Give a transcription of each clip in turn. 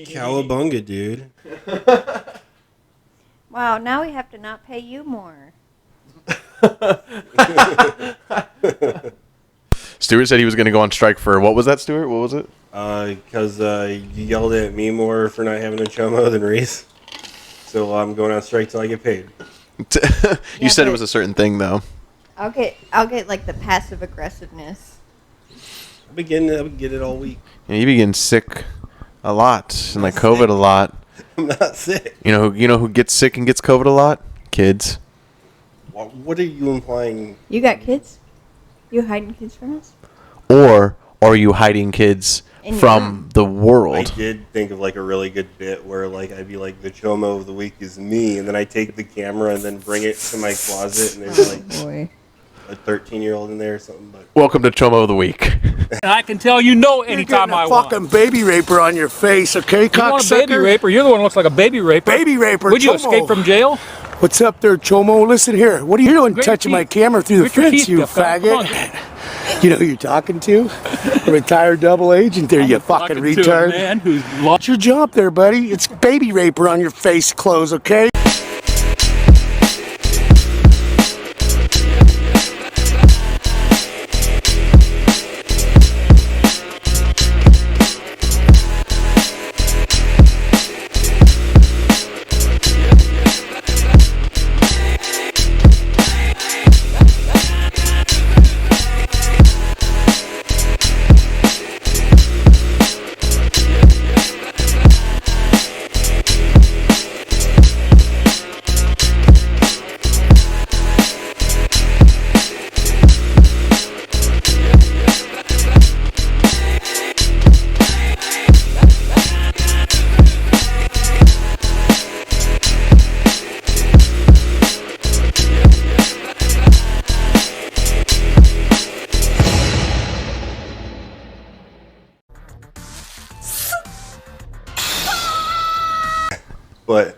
Cowabunga, dude. Wow, now we have to not pay you more. Stuart said he was going to go on strike for, what was that, Stuart? What was it? Because you yelled at me more for not having a Chomo than Reese. So I'm going on strike till I get paid. You said it was a certain thing, though. I'll get like the passive aggressiveness. I've been getting it all week. Yeah, you've been getting sick a lot, and like COVID a lot. I'm not sick. You know who gets sick and gets COVID a lot? Kids. What are you implying? You got kids? You hiding kids from us? Or are you hiding kids from the world? I did think of like a really good bit where like I'd be like, the Chomo of the week is me, and then I take the camera and then bring it to my closet, and there's like a 13-year-old in there or something. But welcome to Chomo of the week. And I can tell anytime I want. Fucking baby raper on your face, okay, cocksucker? You want a baby raper? You're the one who looks like a baby raper. Baby raper, Would you Chomo. escape from jail? What's up there, Chomo? Listen here. What are you doing touching my camera through the fence, you faggot? You know who you're talking to? A retired double agent there, you fucking retard. To a man who's What's your job there, buddy? It's baby raper on your face clothes, okay? But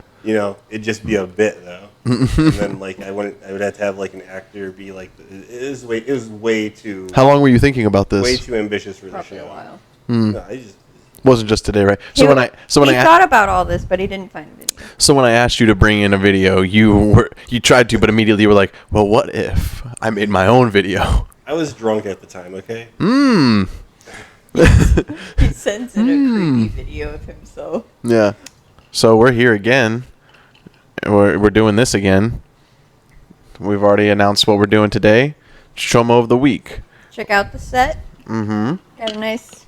it'd just be a bit though. And then like I would have to have like an actor be like, it was way too. How long were you thinking about this? Way too ambitious for the Probably show. a while. No, I just wasn't just today, right? He thought about all this, but he didn't find a video. So when I asked you to bring in a video, you tried to, but immediately you were like, "Well, what if I made my own video?" I was drunk at the time. Okay. He sends in a creepy video of himself. Yeah. So we're here again. We're doing this again. We've already announced what we're doing today. Chomo of the week. Check out the set. Mm-hmm. Got a nice,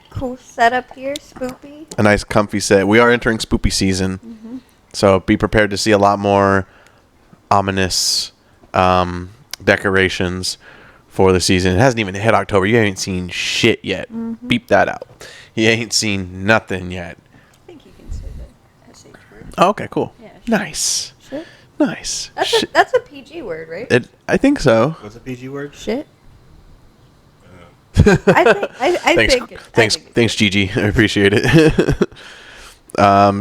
cool setup here. Spoopy. A nice, comfy set. We are entering spoopy season, so be prepared to see a lot more ominous decorations for the season. It hasn't even hit October. You ain't seen shit yet. Beep that out. You ain't seen nothing yet. I think you can say the SH word. Oh, okay, cool. Yeah, shit. Nice. Shit? Nice. That's a PG word, right? I think so. What's a PG word? Shit. I Thanks, thanks, Gigi. I appreciate it.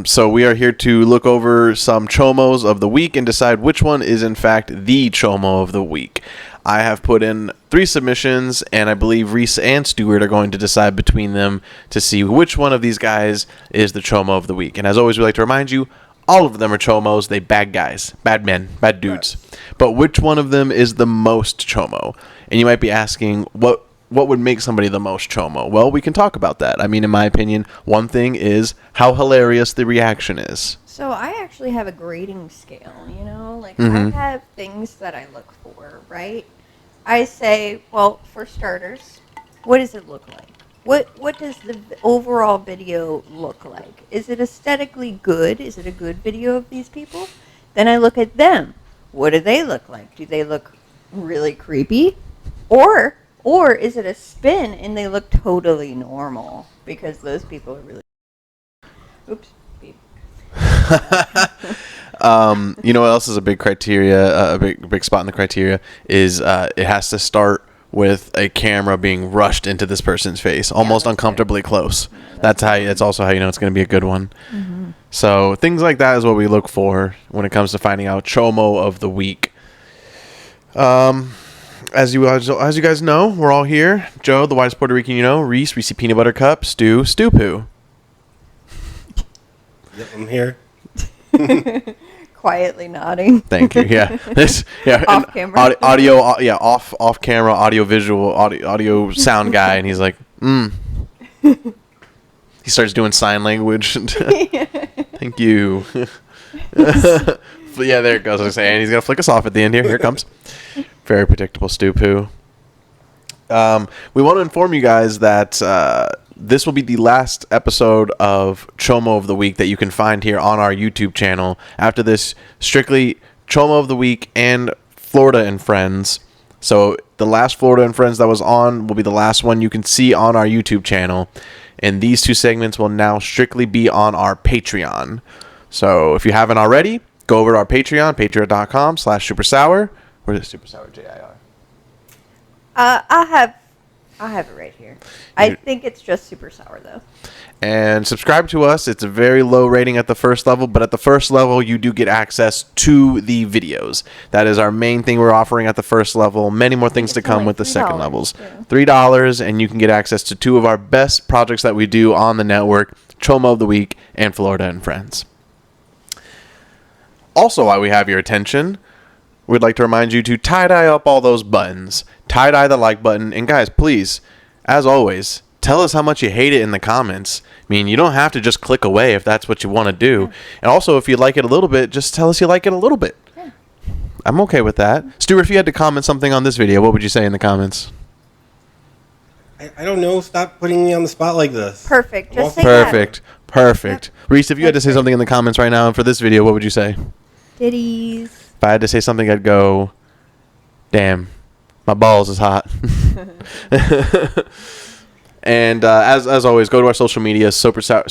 So we are here to look over some Chomos of the week and decide which one is in fact the Chomo of the week. I have put in 3 submissions, and I believe Reese and Stuart are going to decide between them to see which one of these guys is the Chomo of the week. And as always, we like to remind you, all of them are Chomos. They bad guys, bad men, bad dudes. But which one of them is the most Chomo? And you might be asking, what would make somebody the most Chomo? Well, we can talk about that. I mean, in my opinion, one thing is how hilarious the reaction is. So I actually have a grading scale, Like, I have things that I look for, right? I say, well, for starters, what does it look like? What does the overall video look like? Is it aesthetically good? Is it a good video of these people? Then I look at them. What do they look like? Do they look really creepy? Or is it a spin and they look totally normal? Because those people are really... Oops. Beep. You know what else is a big criteria, a big spot in the criteria, is it has to start with a camera being rushed into this person's face, almost uncomfortably close. That's also how you know it's going to be a good one. So things like that is what we look for when it comes to finding out Chomo of the week. As you guys know, we're all here. Joe, the whitest Puerto Rican you know. Reese, Peanut Butter Cup. Stu, Poo. Yep, I'm here. Quietly nodding. Thank you. Yeah. Off an camera. Audio. Off camera. Audio visual. Audio sound guy, and he's like, He starts doing sign language. Thank you. But yeah, there it goes. I was saying he's gonna flick us off at the end here. Here it comes. Very predictable, Stu Poo. We want to inform you guys that this will be the last episode of Chomo of the Week that you can find here on our YouTube channel. After this, strictly Chomo of the Week and Florida and Friends. So the last Florida and Friends that was on will be the last one you can see on our YouTube channel. And these two segments will now strictly be on our Patreon. So if you haven't already, go over to our Patreon, patreon.com/SuperSour. Where is SuperSourjir? I have it right here. I think it's just SuperSour though. And subscribe to us. It's a very low rating at the first level, but at the first level, you do get access to the videos. That is our main thing we're offering at the first level. Many more things to come with the second levels. $3, and you can get access to two of our best projects that we do on the network, Chomo of the Week and Florida and Friends. Also, while we have your attention, we'd like to remind you to tie-dye up all those buttons. Tie-dye the like button. And guys, please, as always, tell us how much you hate it in the comments. I mean, you don't have to just click away if that's what you want to do. Yeah. And also, if you like it a little bit, just tell us you like it a little bit. Yeah. I'm okay with that. Stuart, if you had to comment something on this video, what would you say in the comments? I don't know. Stop putting me on the spot like this. Perfect. Just say Perfect. Perfect. Yep. Reese, if you had to say something in the comments right now for this video, what would you say? Ditties. If I had to say something, I'd go, damn, my balls is hot. And as always, go to our social media, SuperSour.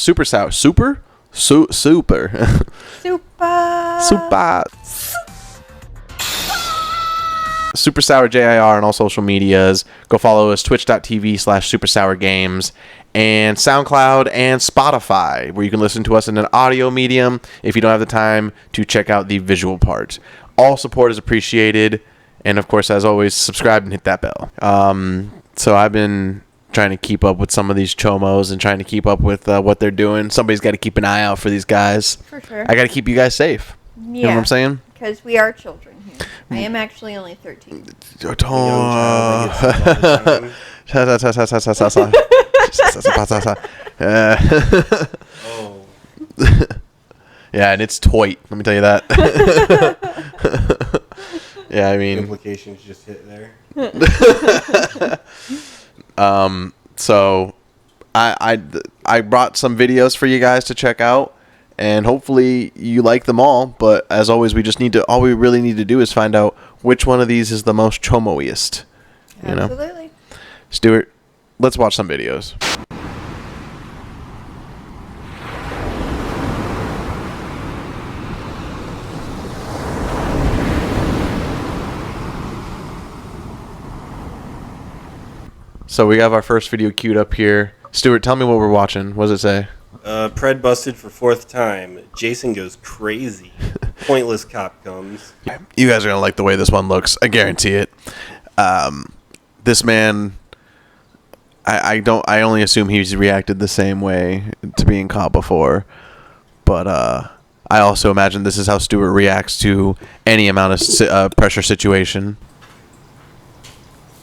SuperSourjir on all social medias. Go follow us, twitch.tv/SuperSourgames, and SoundCloud and Spotify, where you can listen to us in an audio medium if you don't have the time to check out the visual part. All support is appreciated. And, of course, as always, subscribe and hit that bell. So I've been trying to keep up with some of these Chomos and trying to keep up with what they're doing. Somebody's got to keep an eye out for these guys. For sure. I got to keep you guys safe. Yeah. You know what I'm saying? Because we are children here. I am actually only 13. Yeah, and it's toit. Let me tell you that. Yeah, I mean, implications just hit there. So I brought some videos for you guys to check out, and hopefully you like them all. But as always, all we really need to do is find out which one of these is the most chomoiest. You know? Absolutely. Stuart, let's watch some videos. So we have our first video queued up here. Stuart, tell me what we're watching. What does it say? Pred busted for 4th time. Jason goes crazy. Pointless cop comes. You guys are going to like the way this one looks. I guarantee it. This man, I only assume he's reacted the same way to being caught before. But I also imagine this is how Stuart reacts to any amount of pressure situation.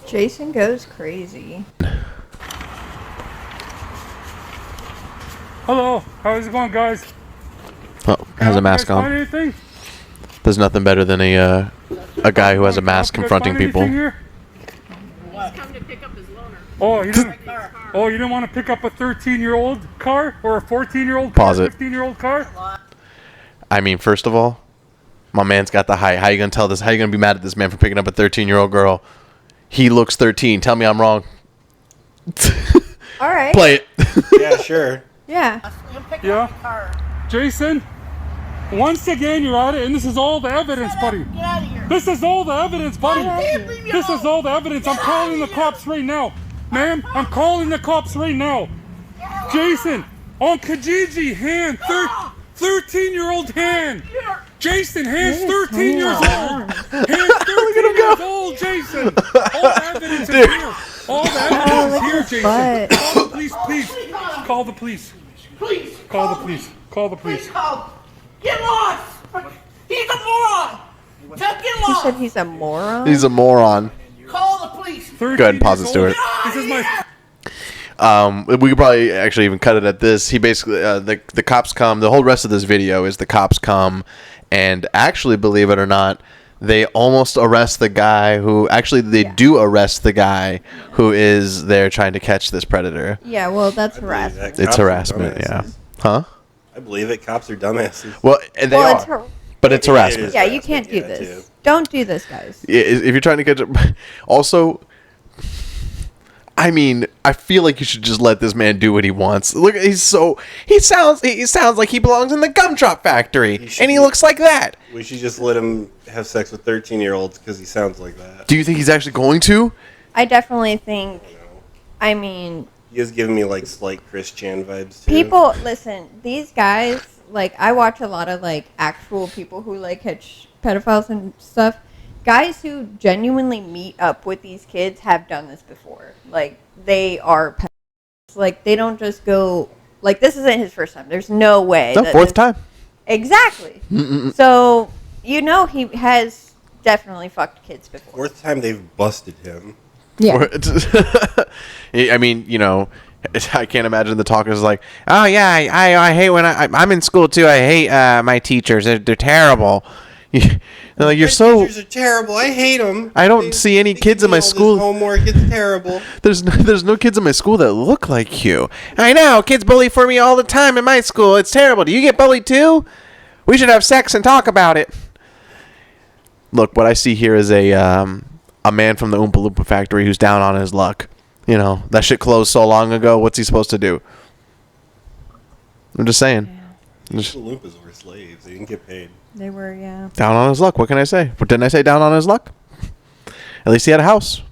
Jason goes crazy. Hello, how's it going, guys? Oh, has a mask on. Anything? There's nothing better than a guy who has a mask confronting people. He's come to pick up his loaner. Oh, you didn't want to pick up a 13-year-old car or a 14-year-old car, a 15-year-old car? I mean, first of all, my man's got the height. How you gonna tell this? How you gonna be mad at this man for picking up a 13-year-old girl? He looks 13. Tell me I'm wrong. All right. Play it. Yeah, sure. Yeah. Yeah. Jason, once again you're at it, and this is all the evidence, buddy. Get out of here. This is all the evidence, buddy. This is all the evidence. I'm calling the cops right now. Ma'am, I'm calling the cops right now. Jason, on Kijiji, hand, 13-year-old hand. Jason, hands 13 years old. Hands 13 years old, Jason. All the evidence is here. All the evidence is here, Jason. Call the police, please. Call the police. Please. Call the police. Call the police. Please call. Get lost. He's a moron. Just get He lost. said he's a moron. He's a moron. Call the police. 13 Go ahead and pause it, years Stuart. old. This is my... We could probably actually even cut it at this. He basically, the cops come. The whole rest of this video is the cops come, and actually, believe it or not, they almost arrest the guy who. Actually, they do arrest the guy who is there trying to catch this predator. Yeah, well, that's I believe harassment. that. It's Cops are harassment, yeah. dumbasses. Huh? I believe it. Cops are dumbasses. Well, and they Well, are, but it's It harassment. is Yeah, you can't do harassment, this. too. Don't do this, guys. If you're trying to catch up, also. I mean, I feel like you should just let this man do what he wants. Look, he sounds like he belongs in the gumdrop factory, and he looks like that. We should just let him have sex with 13-year-olds because he sounds like that. Do you think he's actually going to? I definitely think. I mean, He is giving me like slight Chris Chan vibes too. people listen. These guys, like, I watch a lot of like actual people who like catch pedophiles and stuff. Guys who genuinely meet up with these kids have done this before. Like, they are pedophiles. Like, they don't just go. Like, this isn't his first time. There's no way. No, fourth time. Exactly. So, you know, he has definitely fucked kids before. Fourth time they've busted him. Yeah. I mean, you know, I can't imagine the talk is like, oh yeah, I hate when I'm in school too. I hate my teachers. They're terrible. They're like, you're so. Teachers are terrible. I hate them. I don't see any kids in my school. Homework, it's terrible. There's no kids in my school that look like you. I know, kids bully for me all the time in my school. It's terrible. Do you get bullied too? We should have sex and talk about it. Look, what I see here is a man from the Oompa Loompa factory who's down on his luck. You know, that shit closed so long ago. What's he supposed to do? I'm just saying. The Loompas were slaves. They didn't get paid. They were, yeah. Down on his luck. What can I say? What didn't I say? Down on his luck. At least he had a house.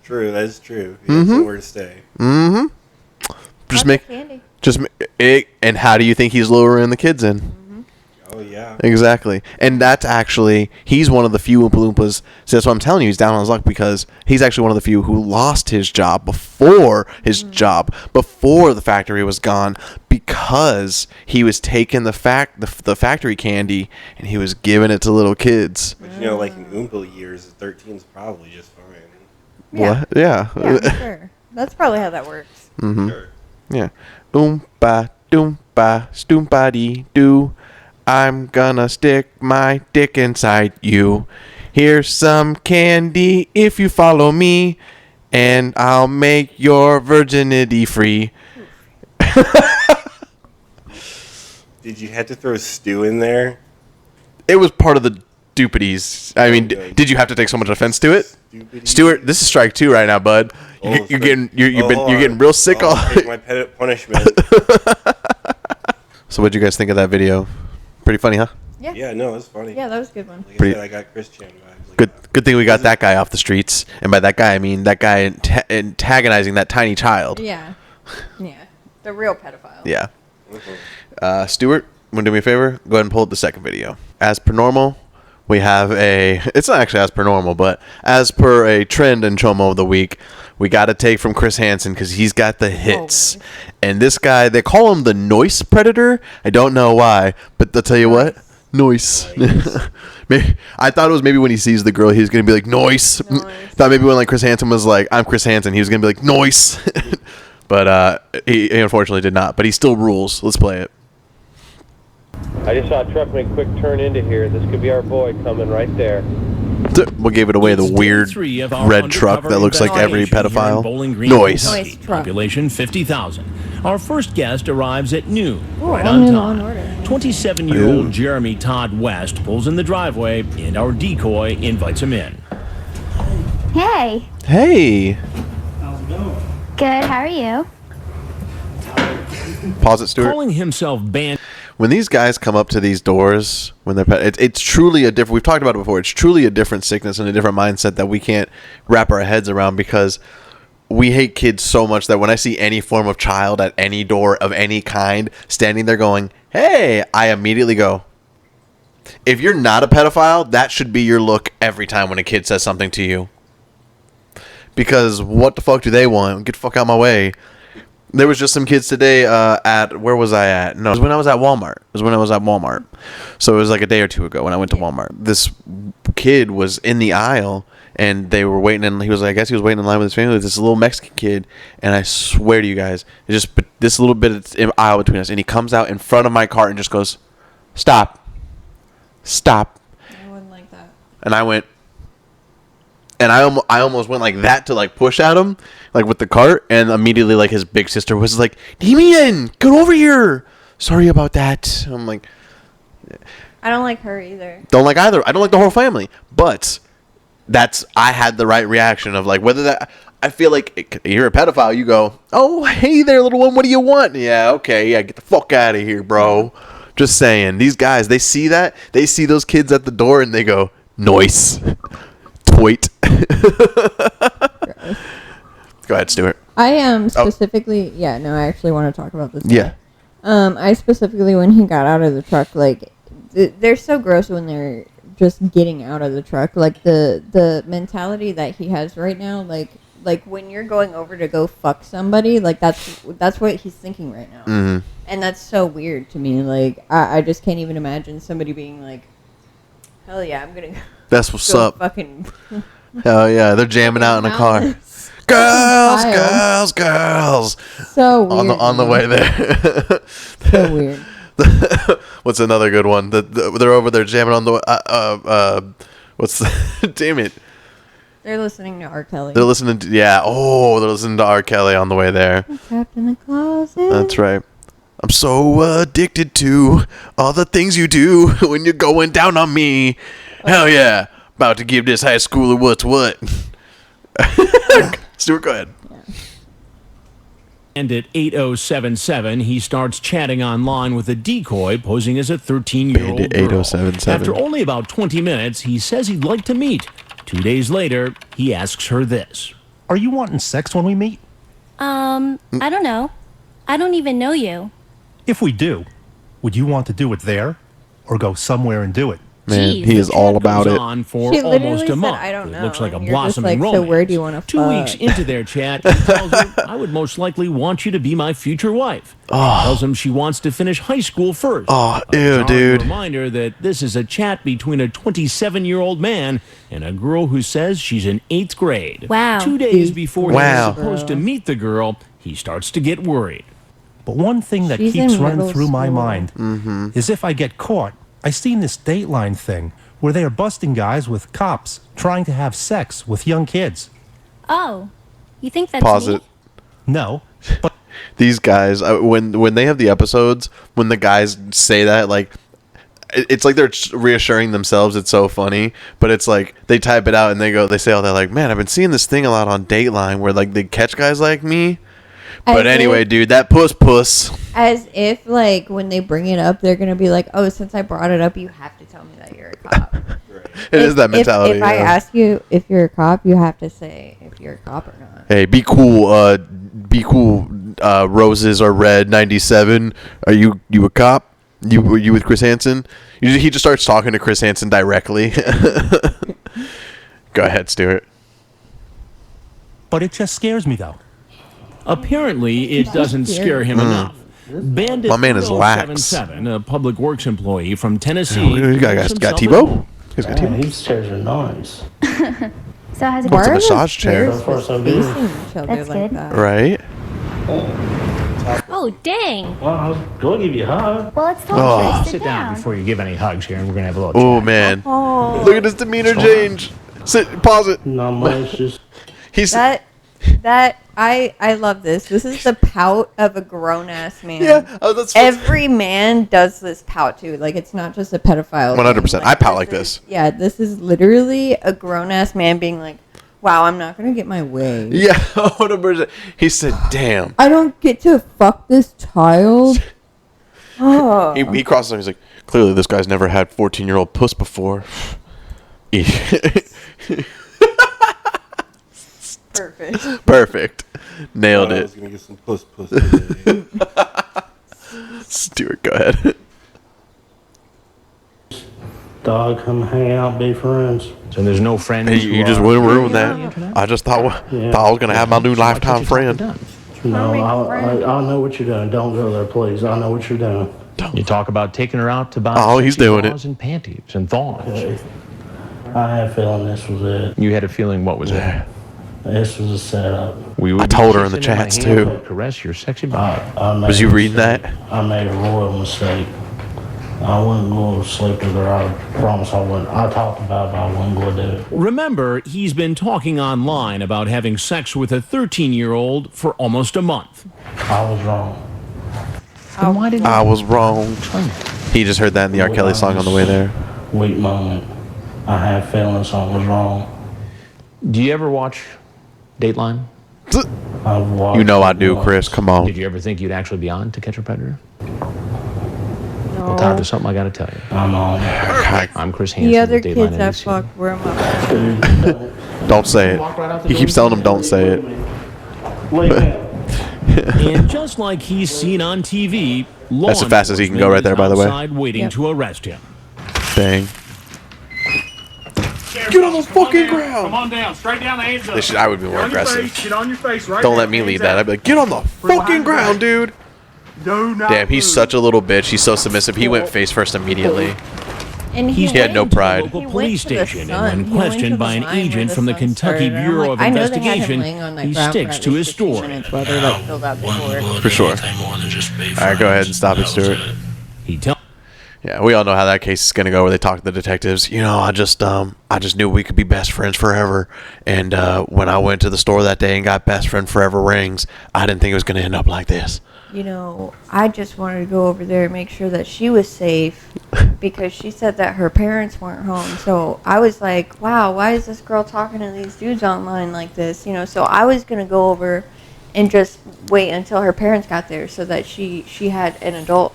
True, that is true. He had somewhere to stay. Mm-hmm. And how do you think he's luring the kids in? Oh yeah. Exactly. And that's actually, he's one of the few Oompa Loompas. So that's what I'm telling you, he's down on his luck because he's actually one of the few who lost his job before the factory was gone, because he was taking the factory candy and he was giving it to little kids. But you know, like in Oompa years, 13's probably just fine. What? Yeah. Yeah, sure. That's probably how that works. Mm-hmm. Sure. Yeah. Oompa doompa stoompa dee doo. I'm gonna stick my dick inside you. Here's some candy if you follow me, and I'll make your virginity free. Did you have to throw stew in there? It was part of the dupities. I mean, did you have to take so much offense to it? Stupid. Stuart, this is strike 2 right now, bud. You're getting real sick. Take my punishment. So what'd you guys think of that video? Pretty funny, huh? Yeah. Yeah, no, it's funny. Yeah, that was a good one. Like Pretty- I said, I got Chris Chan vibes. Like Good thing we got that guy off the streets. And by that guy, I mean that guy antagonizing that tiny child. Yeah. Yeah. The real pedophile. Yeah. Stuart, want to do me a favor? Go ahead and pull up the second video. As per normal, we have it's not actually as per normal, but as per a trend in Chomo of the week, we got to take from Chris Hansen because he's got the hits. Always. And this guy, they call him the Noise Predator. I don't know why, but I'll tell you what. Noise. I thought it was maybe when he sees the girl, he's going to be like, noise. Thought maybe when like Chris Hansen was like, I'm Chris Hansen, he was going to be like, noise. But he unfortunately did not. But he still rules. Let's play it. I just saw a truck make a quick turn into here. This could be our boy coming right there. What gave it away? The weird red truck that looks like every pedophile. Noise. Noise truck. Population 50,000. Our first guest arrives at noon. Ooh, Right all on new Law and time. Order. 27-year-old Jeremy Todd West pulls in the driveway, and our decoy invites him in. Hey, Hey. good. How are you? Pause it, Stuart. Calling himself Band. When these guys come up to these doors, when they're it's truly a different. We've talked about it before. It's truly a different sickness and a different mindset that we can't wrap our heads around, because we hate kids so much that when I see any form of child at any door of any kind standing there going, "Hey," I immediately go. If you're not a pedophile, that should be your look every time when a kid says something to you. Because what the fuck do they want? Get the fuck out of my way. There was just some kids today where was I at? No, it was when I was at Walmart. So it was like a day or two ago when I went to Walmart. This kid was in the aisle and they were waiting, and I guess he was waiting in line with his family with this little Mexican kid, and I swear to you guys, it's just this little bit of aisle between us, and he comes out in front of my cart and just goes, Stop. I wouldn't like that. And I went, and I almost went like that to like push at him, like with the cart, and immediately like his big sister was like, Damien, get over here. Sorry about that. I'm like, I don't like her either. don't like either. I don't like the whole family, but I had the right reaction of like whether that. I feel like you're a pedophile. You go, oh hey there, little one. What do you want? Yeah, okay, yeah, get the fuck out of here, bro. Just saying. These guys, they see that. They see those kids at the door, and they go, noise. Toit. Go ahead, Stuart. I am specifically, I actually want to talk about this. Yeah. I specifically, when he got out of the truck, like, they're so gross when they're just getting out of the truck. Like, the mentality that he has right now, like when you're going over to go fuck somebody, like, that's what he's thinking right now. Mm-hmm. And that's so weird to me. Like, I just can't even imagine somebody being like, hell yeah, I'm gonna That's what's go up. fucking... Hell yeah, they're jamming out in a car. Girls. So weird. On the way there. So weird. What's another good one? They're over there jamming on the damn it. They're listening to R. Kelly. They're listening to R. Kelly on the way there. I'm trapped in the closet. That's right. I'm so addicted to all the things you do when you're going down on me. Hell yeah. About to give this high schooler what's what. Stuart, go ahead. And at 8077, he starts chatting online with a decoy posing as a 13-year-old Bandit girl. 8077. After only about 20 minutes, he says he'd like to meet. 2 days later, he asks her this. Are you wanting sex when we meet? I don't know. I don't even know you. If we do, would you want to do it there or go somewhere and do it? Man, Jeez. he is all about Goes it. on for She literally almost a said, month. "I don't It know," looks like a and you're just blossoming like, romance. so where do you wanna 2 fuck? weeks into their chat, he tells her, I would most likely want you to be my future wife. Tells him she wants to finish high school first. Oh, A ew, jarring dude. Reminder that this is a chat between a 27-year-old man and a girl who says she's in 8th grade. Wow. 2 days before Wow. he's supposed to meet the girl, he starts to get worried. But one thing that She's keeps in running middle through my school. mind is if I get caught. I seen this Dateline thing where they are busting guys with cops trying to have sex with young kids. Oh, you think that's Pause me? it. No, but These guys, when they have the episodes, when the guys say that, like, it's like they're reassuring themselves. It's so funny, but it's like they type it out and they say all that, like, man, I've been seeing this thing a lot on Dateline where like they catch guys like me. But anyway, dude, that puss. As if, like, when they bring it up, they're going to be like, oh, since I brought it up, you have to tell me that you're a cop. It is that mentality. If I ask you if you're a cop, you have to say if you're a cop or not. Hey, be cool. Roses are red. 97. Are you a cop? You with Chris Hansen? He just starts talking to Chris Hansen directly. Go ahead, Stuart. But it just scares me, though. Apparently, it doesn't scare him enough. Bandit My man is lax. 8077, a public works employee from Tennessee. You got Tebow? You guys got Tebow? These chairs are nice. So how's it What's a going? massage chair? So far, so Facing good. each other That's like good. that. Right? Oh, dang. Well, I was going to give you a hug. Well, let's talk Oh. first. Sit down before you give any hugs here, and we're going to have a little Oh, chat. man. Oh, Look at his demeanor change. Pause it. Not much, just He's I love this. This is the pout of a grown ass man. Yeah, that's Every man does this pout too. Like, it's not just a pedophile. 100%. thing. I pout like this. Yeah, this is literally a grown ass man being like, "Wow, I'm not gonna get my way. Yeah, 100%. He said, "Damn." I don't get to fuck this child." Oh, He crosses him. He's like, "Clearly, this guy's never had 14-year-old puss before." perfect. Perfect. Nailed I was it. gonna get some puss today. Stuart, go ahead. dog, come hang out, be friends. So there's no friends. Hey, you just wouldn't ruin that. I just thought I was gonna have my new lifetime friend. No, I know what you're doing. Don't go there, please. I know what you're doing. You talk about taking her out to buy he's sexy doing bras and panties and thongs. I had a feeling this was it. You had a feeling what was it? This was a setup. I told her in the chats too. Caress your sexy body. Was you reading that? I made a royal mistake. I wasn't going to sleep with her. I promise I wouldn't. I talked about it, but I wasn't going to do it. Remember, he's been talking online about having sex with a 13-year-old for almost a month. I was wrong. Then why didn't I was wrong. He just heard that in the R. Kelly song on the way there. Weak moment. I had a feeling something was wrong. Do you ever watch Dateline? I've watched. You know I do, Chris. Come on. Did you ever think you'd actually be on To Catch a Predator? Well, Todd, there's something I got to tell you. I'm on. I'm Chris Hansen. The other with Dateline kids I NBC. fucked were my Don't say it. He keeps telling him don't say it. And just like he's seen on TV, That's as fast as he can go right there, by the way. outside waiting to arrest him. Dang. Get on the fucking ground! Come on down, straight down the hands up. I would be more aggressive. Get on your face right Don't now, let me hands lead that. up. I'd be like, get on the fucking ground, dude. Do not Damn, he's such a little bitch. He's so submissive. He went face first immediately. And He had no pride. Local police station, and when questioned by an agent from the Kentucky Bureau of Investigation, he sticks to his story. For sure. Alright, go ahead and stop it, Stuart. Yeah, we all know how that case is gonna go. Where they talk to the detectives. You know, I just knew we could be best friends forever. And when I went to the store that day and got best friend forever rings, I didn't think it was gonna end up like this. You know, I just wanted to go over there and make sure that she was safe because she said that her parents weren't home. So I was like, wow, why is this girl talking to these dudes online like this? You know, so I was going to go over and just wait until her parents got there so that she had an adult.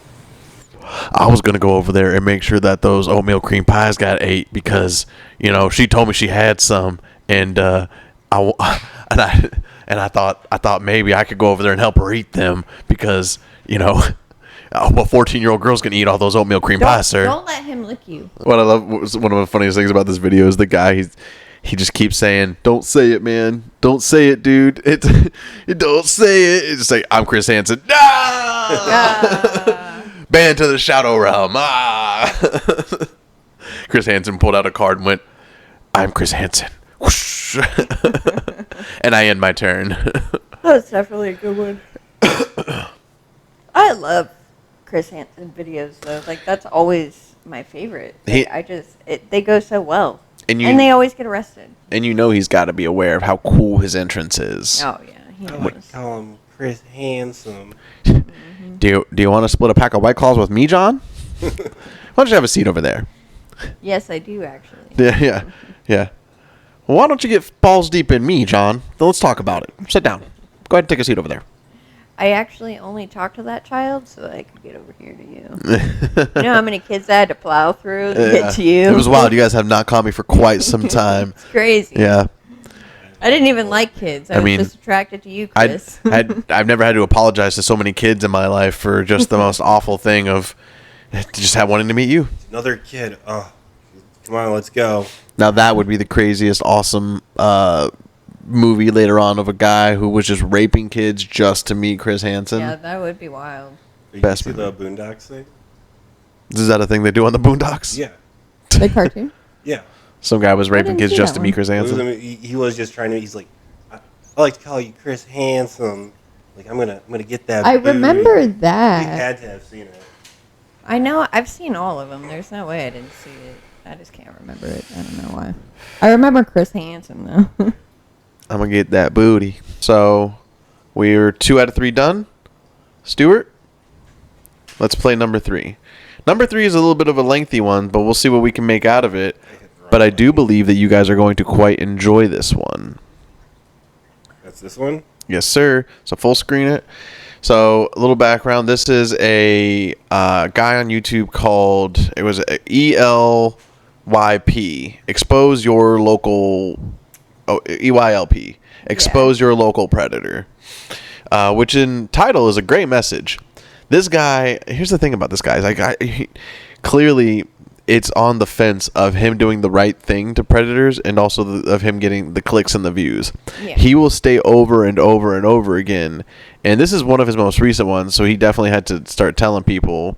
I was gonna go over there and make sure that those oatmeal cream pies got ate because, you know, she told me she had some, and I thought maybe I could go over there and help her eat them because, you know, a 14-year-old girl's gonna eat all those oatmeal cream pies, sir. Don't let him lick you. What I love, one of the funniest things about this video is the guy. He just keeps saying, "Don't say it, man. Don't say it, dude. Don't say it." It's just like, I'm Chris Hansen. Banned to the Shadow Realm. Chris Hansen pulled out a card and went, "I'm Chris Hansen." Whoosh. And I end my turn. That's definitely a good one. I love Chris Hansen videos though. Like that's always my favorite. Like, they go so well. And they always get arrested. And you know he's got to be aware of how cool his entrance is. Oh yeah, he I like to call him Chris Handsome. Do you want to split a pack of White Claws with me, John? Why don't you have a seat over there? Yes, I do actually. Yeah. Well, why don't you get balls deep in me, John? Let's talk about it. Sit down. Go ahead and take a seat over there. I actually only talked to that child so that I could get over here to you. You know how many kids I had to plow through to get to you? It was wild. You guys have not called me for quite some time. It's crazy. Yeah. I didn't even like kids. I was just attracted to you, Chris. I've never had to apologize to so many kids in my life for just the most awful thing of just wanting to meet you. Another kid. Oh, come on, let's go. Now that would be the craziest, awesome movie later on of a guy who was just raping kids just to meet Chris Hansen. Yeah, that would be wild. You see the Boondocks thing? Is that a thing they do on the Boondocks? Yeah. The cartoon? Yeah. Some guy was raping kids just to meet Chris Hansen. He was just trying to. He's like, I like to call you Chris Handsome. Like I'm gonna get that. I booty. remember that. We had to have seen it. I know. I've seen all of them. There's no way I didn't see it. I just can't remember it. I don't know why. I remember Chris Hansen though. I'm gonna get that booty. So we're 2 out of 3 done. Stuart, let's play number 3. Number 3 is a little bit of a lengthy one, but we'll see what we can make out of it. But I do believe that you guys are going to quite enjoy this one. That's this one? Yes, sir. So full screen it. So a little background. This is a guy on YouTube called, it was EYLP, Expose Your Local, EYLP, Expose Your Local Predator, which in title is a great message. This guy, here's the thing about this guy, is like, clearly it's on the fence of him doing the right thing to predators and also of him getting the clicks and the views. Yeah. He will stay over and over and over again. And this is one of his most recent ones, so he definitely had to start telling people.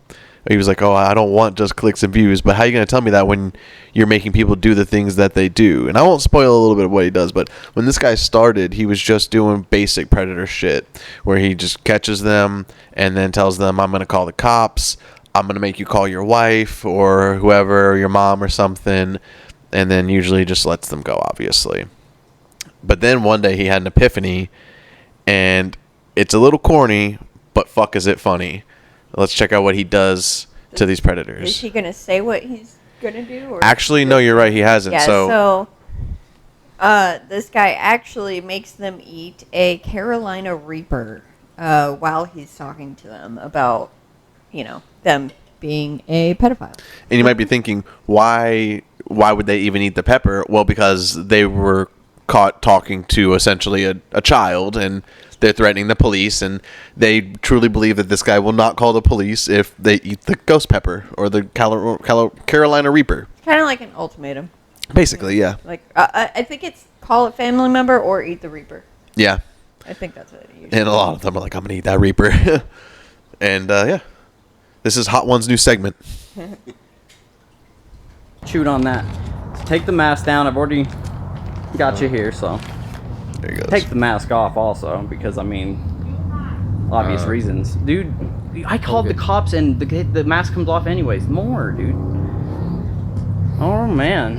He was like, oh, I don't want just clicks and views, but how are you going to tell me that when you're making people do the things that they do? And I won't spoil a little bit of what he does, but when this guy started, he was just doing basic predator shit, where he just catches them and then tells them, I'm going to call the cops, I'm going to make you call your wife or whoever, or your mom or something, and then usually just lets them go, obviously. But then one day he had an epiphany, and it's a little corny, but fuck is it funny. Let's check out what he does to these predators. Is he going to say what he's going to do? Or actually, no, you're right. He hasn't. Yeah, so this guy actually makes them eat a Carolina Reaper while he's talking to them about, them being a pedophile. And you might be thinking, why would they even eat the pepper? Well, because they were caught talking to essentially a child, and they're threatening the police, and they truly believe that this guy will not call the police if they eat the ghost pepper or the Carolina Reaper. Kind of like an ultimatum. Basically, yeah. Like I think it's call a family member or eat the Reaper. Yeah. I think that's what it usually And a lot of them are like, I'm going to eat that Reaper. And, yeah. This is Hot One's new segment. Chewed on that. Take the mask down. I've already got you here, so. There you go. Take the mask off also, because, I mean, obvious reasons. Dude, I called the cops and the mask comes off anyways. More, dude. Oh, man.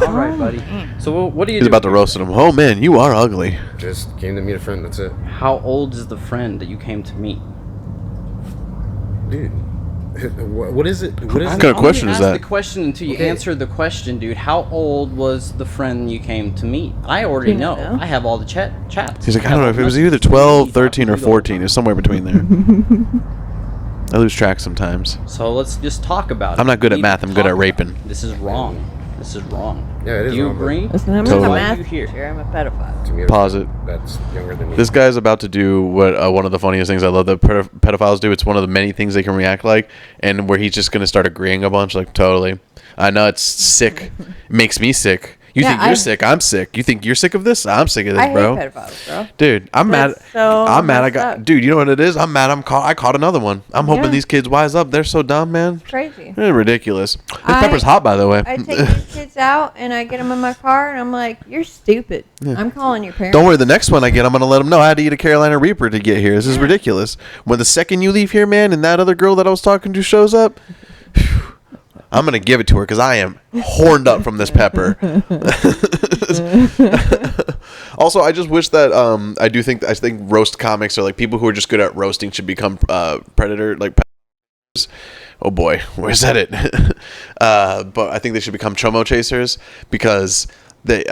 All right, buddy. So what do you do? He's about to roast him. Oh, man, you are ugly. Just came to meet a friend, that's it. How old is the friend that you came to meet? Dude, what is it? What kind of question is that? Ask the question until you answer the question, dude. How old was the friend you came to meet? I already know. I have all the chats. He's like, I don't know if it was either 12, 13, or 14. It's somewhere between there. I lose track sometimes. So let's just talk about it. I'm not good at math. I'm good at raping. This is wrong. This is wrong. Yeah, it is. Do you wrong, agree? Listen, I'm Totally. not a Why are math you here? teacher. I'm a pedophile. To me, Pause it. That's younger than me. This guy's about to do what one of the funniest things I love that pedophiles do. It's one of the many things they can react like, and where he's just going to start agreeing a bunch. Like, totally. I know it's sick. It makes me sick. You think you're sick? I'm sick. You think you're sick of this? I'm sick of this, bro. I hate pedophiles, bro. Dude, I'm mad. So I'm mad. I messed got. Dude, you know what it is? I'm mad. I caught another one. I'm hoping these kids wise up. They're so dumb, man. Crazy. They're ridiculous. This pepper's hot, by the way. I take these kids out and I get them in my car and I'm like, "You're stupid. I'm calling your parents." Don't worry. The next one I get, I'm gonna let them know I had to eat a Carolina Reaper to get here. This is ridiculous. When the second you leave here, man, and that other girl that I was talking to shows up, I'm gonna give it to her because I am horned up from this pepper. Also, I just wish that I think roast comics or like people who are just good at roasting should become predator like. Oh boy, where's that it? But I think they should become Chomo chasers because they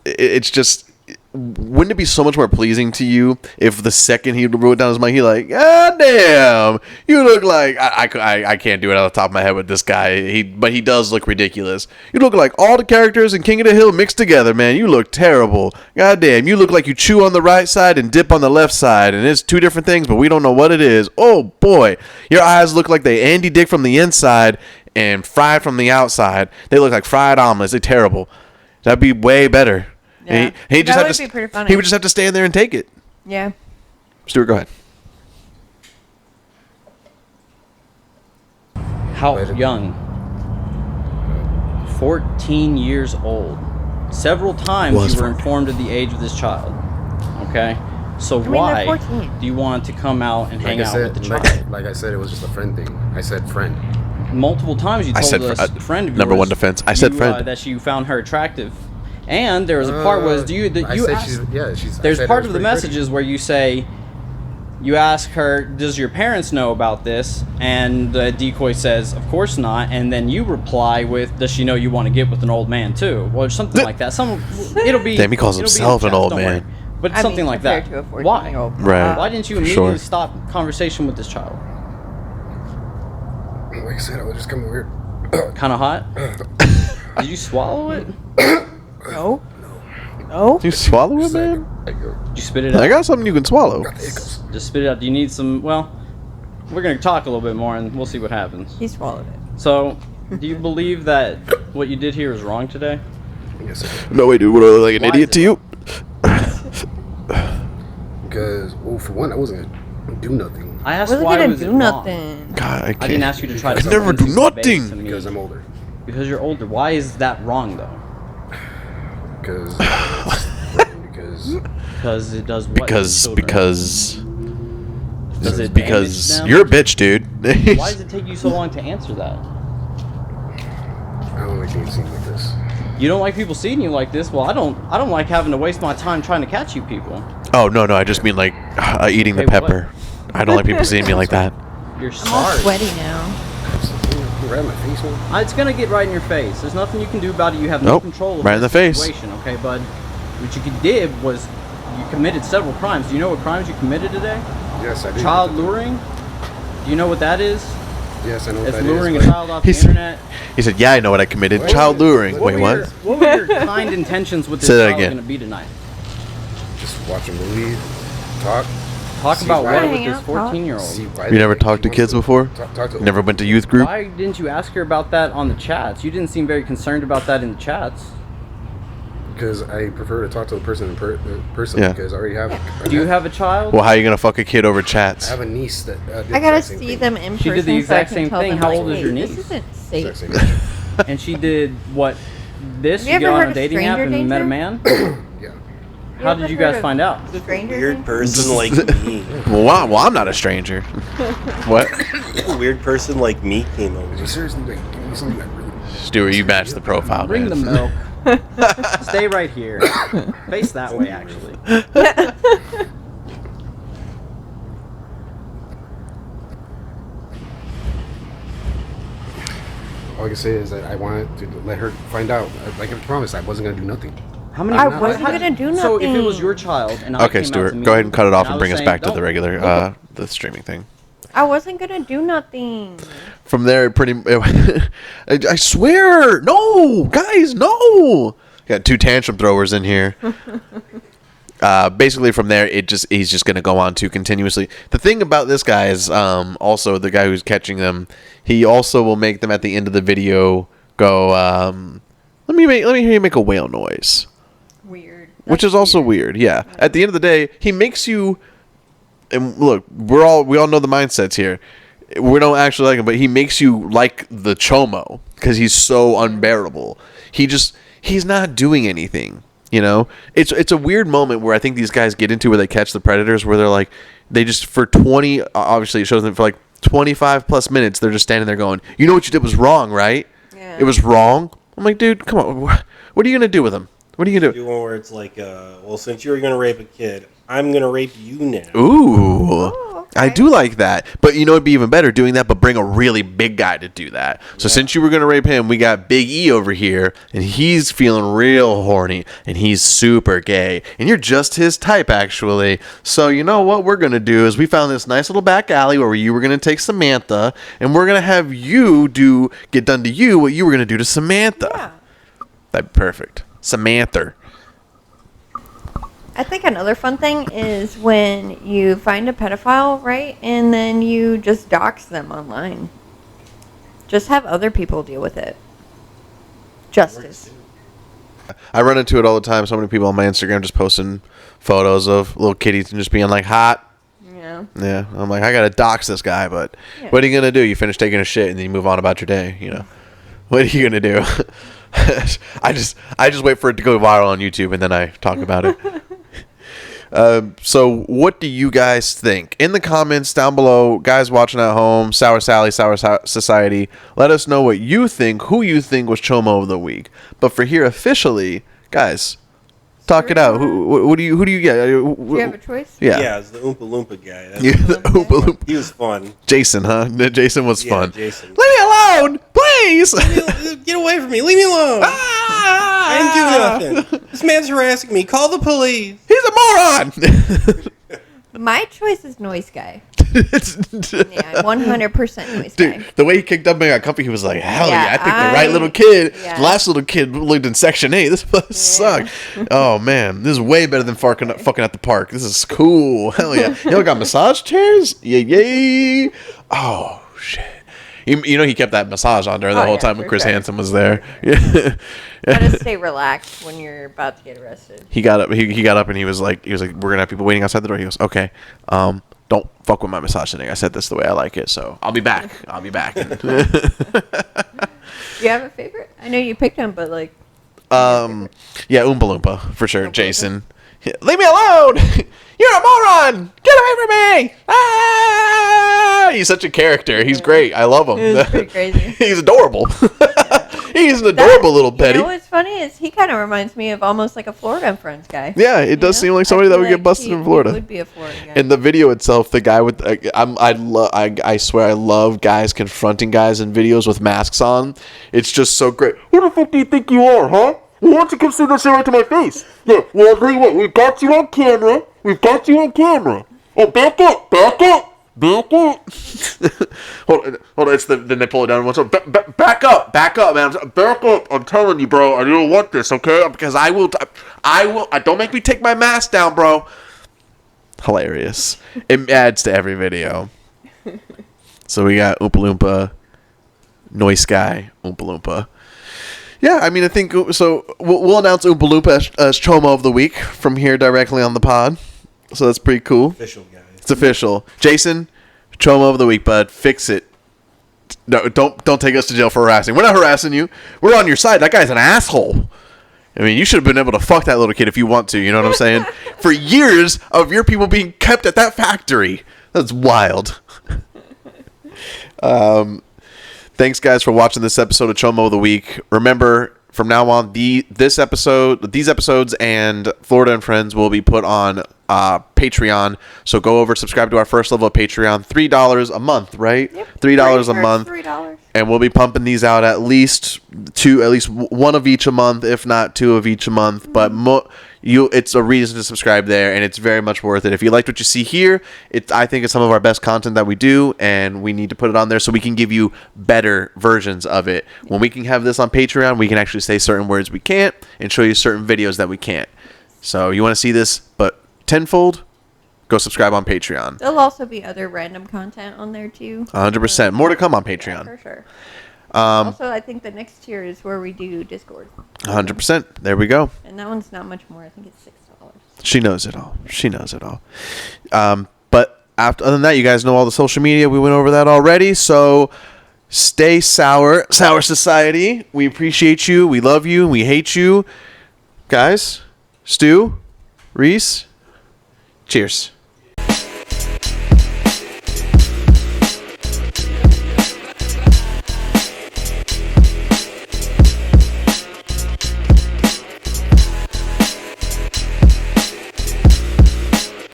it's just. Wouldn't it be so much more pleasing to you if the second he wrote down his mind, he like, God damn, you look like I can't do it off the top of my head with this guy. But he does look ridiculous. You look like all the characters in King of the Hill mixed together, man. You look terrible. God damn, you look like you chew on the right side and dip on the left side, and it's two different things, but we don't know what it is. Oh boy, your eyes look like they Andy Dick from the inside and fried from the outside. They look like fried omelets. They're terrible. That'd be way better. Yeah. He just That have would be pretty to. funny. He would just have to stand there and take it. Yeah. Stuart, go ahead. How young? 14 years old. Several times you were informed of the age of this child. Okay? So why do you want to come out and hang out with the child? Like I said, it was just a friend thing. I said friend. Multiple times you told us friend of yours. Number one defense. I said friend. That you found her attractive. And there was a part there's part of the messages where you say, you ask her, does your parents know about this? And the decoy says, of course not. And then you reply with, does she know you want to get with an old man too? Or something like that. It'll be. Damn, he calls himself an old man. But something like that. Why? Right. Why didn't you immediately stop conversation with this child? Like I said, I was just kind of weird. Kind of hot? Did you swallow it? No. No. You swallow it, man? Did you spit it out? I got something you can swallow. Just spit it out. Do you need some? Well, we're going to talk a little bit more and we'll see what happens. He swallowed it. So, Do you believe that what you did here is wrong today? Yes, I do. No way, dude. What, I look like an idiot to you? Because, well, for one, I wasn't gonna do nothing. I asked Wasn't why gonna was do it nothing. wrong. God, I can't. I didn't ask you to try to. I could never do nothing. Because I'm older. Because you're older. Why is that wrong though? Because it does what? Because Does it because damage them? you're a bitch, dude. Why does it take you so long to answer that? I don't like being seen like this. You don't like people seeing you like this? Well, I don't like having to waste my time trying to catch you people. Oh no, I just mean like eating the Okay, pepper. I don't like people seeing me like that. You're I'm all sorry. sweaty now. Right in my face, man. It's gonna get right in your face. There's nothing you can do about it. You have no Nope, control of right in the face. situation, okay, bud? What you did was you committed several crimes. Do you know what crimes you committed today? Yes, I do. Child luring. Do you know what that is? Yes, I know what It's that luring is. a child off the internet. He said, "Yeah, I know what I committed. Child luring." Wait, what? What were your kind intentions with this Say that child again. gonna be tonight? Just watch a movie, talk. Talk see about why- what with Hang this out, talk. 14-year-old? see why You they never think talked to he kids wants before? Talk to Never went to youth group? Why didn't you ask her about that on the chats? You didn't seem very concerned about that in the chats. Because I prefer to talk to the person in person Yeah. because I already have. Do you have a child? Well, how are you gonna fuck a kid over I chats? have a niece that. Did I gotta the exact same see thing. them in She person. did the so I exact can same tell thing. them, How like, old is hey, your This niece? isn't safe. Exact same age. And she did what? This? Have you get ever on heard a of dating app stranger and met a danger? man? Yeah. How ever did you heard guys of find out? Stranger Weird danger? person like me. Well, I'm not a stranger. What? A weird person like me came Is over. he seriously like give me something like really? Stuart, you matched the profile, Bring man. the milk. Stay right here. Face that way, actually. All I can say is that I wanted to let her find out. Like I promised, I wasn't gonna do nothing. How many? I wasn't gonna do nothing. So if it was your child and I Okay, came out to Stuart, meet go ahead and cut it off I and was bring us saying, back to the "Don't regular, the streaming thing. I wasn't gonna do nothing. From there, I swear, no, guys, no. Got two tantrum throwers in here. Basically, from there, he's just gonna go on to continuously. The thing about this guy is, also the guy who's catching them, he also will make them at the end of the video go, let me hear you make a whale noise. Weird. Which is also weird. Yeah. At the end of the day, he makes you. And look, we all know the mindsets here. We don't actually like him, but he makes you like the Chomo because he's so unbearable. He's not doing anything. You know, it's a weird moment where I think these guys get into where they catch the predators, where they're like, they just for 20. Obviously, it shows them for like 25 plus minutes. They're just standing there going, "You know what you did was wrong, right? Yeah. It was wrong." I'm like, dude, come on. What are you gonna do with him? What are you gonna do? Do one where it's like, well, since you were gonna rape a kid, I'm gonna rape you now. Ooh, I do like that. But you know, it'd be even better doing that, but bring a really big guy to do that. So since you were going to rape him, we got Big E over here, and he's feeling real horny, and he's super gay. And you're just his type, actually. So you know what we're going to do is we found this nice little back alley where you were going to take Samantha, and we're going to have you get done to you what you were going to do to Samantha. Yeah. That'd be perfect. Samantha. I think another fun thing is when you find a pedophile, right, and then you just dox them online. Just have other people deal with it. Justice. I run into it all the time. So many people on my Instagram just posting photos of little kitties and just being like hot. Yeah. Yeah. I'm like, I gotta dox this guy, but Yeah. what are you gonna do? You finish taking a shit and then you move on about your day. You know, what are you gonna do? I just wait for it to go viral on YouTube and then I talk about it. So what do you guys think? In the comments down below, guys watching at home, Sour Sally, Sour Society, let us know what you think, who you think was Chomo of the week. But for here officially, guys, talk it out. Who do you get? Do you have a choice? Yeah. Yeah, it's the Oompa Loompa guy. That's Yeah, the Oompa Loompa. He was fun. Jason, huh? Jason was Yeah, fun. Jason. Leave me alone, please. Get away from me. Leave me alone. I didn't do nothing. This man's harassing me. Call the police. He's a moron. My choice is Noise Guy. Yeah, 100% Noise Guy. Dude, the way he kicked up and got comfy, he was like, hell yeah, Yeah, I picked the right little kid. yeah. The last little kid lived in Section 8. This place sucked. Oh, man. This is way better than fucking at the park. This is cool. Hell yeah. You know, got massage chairs? Yay. Oh, shit. He kept that massage on there the whole time when Chris Hansen was there. Yeah. Gotta stay relaxed when you're about to get arrested. He got up. He got up and he was like, we're gonna have people waiting outside the door. He goes, okay, don't fuck with my massage today. I said this the way I like it, so I'll be back. Do you have a favorite? I know you picked him, but like. Yeah, Oompa Loompa for sure. Jason, leave me alone. You're a moron. Get away from me. Ah! He's such a character. He's great. I love him. He's pretty crazy. He's adorable. He's an adorable little petty. You know what's funny is he kind of reminds me of almost like a Florida and Friends guy. Yeah, it does seem like somebody that would get busted in Florida. He would be a Florida guy. In the video itself, the guy with I swear I love guys confronting guys in videos with masks on. It's just so great. Who the fuck do you think you are, huh? Why don't you come say that shit right to my face? Yeah, well, I'll tell you what, we've got you on camera. Oh, back up. Hold on, then they pull it down once. Back up, man. Back up. I'm telling you, bro. I don't want this, okay? Because I will. Don't make me take my mask down, bro. Hilarious. It adds to every video. So we got Oompa Loompa, Noise Guy, Oompa Loompa. Yeah, I mean, I think so. We'll announce Oompa Loompa as Chomo of the Week from here directly on the pod. So that's pretty cool. Official, guys. It's official. Jason, Chomo of the Week, bud. Fix it. No, don't take us to jail for harassing. We're not harassing you. We're on your side. That guy's an asshole. I mean, you should have been able to fuck that little kid if you want to. You know what I'm saying? For years of your people being kept at that factory. That's wild. Thanks, guys, for watching this episode of Chomo of the Week. Remember, from now on, these episodes and Florida and Friends will be put on Patreon. So go over, subscribe to our first level of Patreon. $3 a month, right? Yep. $3 a month. $3. And we'll be pumping these out at least one of each a month, if not two of each a month. Mm-hmm. But it's a reason to subscribe there, and it's very much worth it. If you liked what you see here, I think it's some of our best content that we do, and we need to put it on there so we can give you better versions of it. When we can have this on Patreon, we can actually say certain words we can't and show you certain videos that we can't. So you want to see this, but tenfold, go subscribe on Patreon. There'll also be other random content on there too. 100%. More to come on Patreon. Yeah, for sure. Also, I think the next tier is where we do Discord. 100%. There we go. And that one's not much more. I think it's $6. She knows it all. But other than that, you guys know all the social media. We went over that already. So stay sour. Sour Society. We appreciate you. We love you. We hate you. Guys, Stu, Reese, cheers.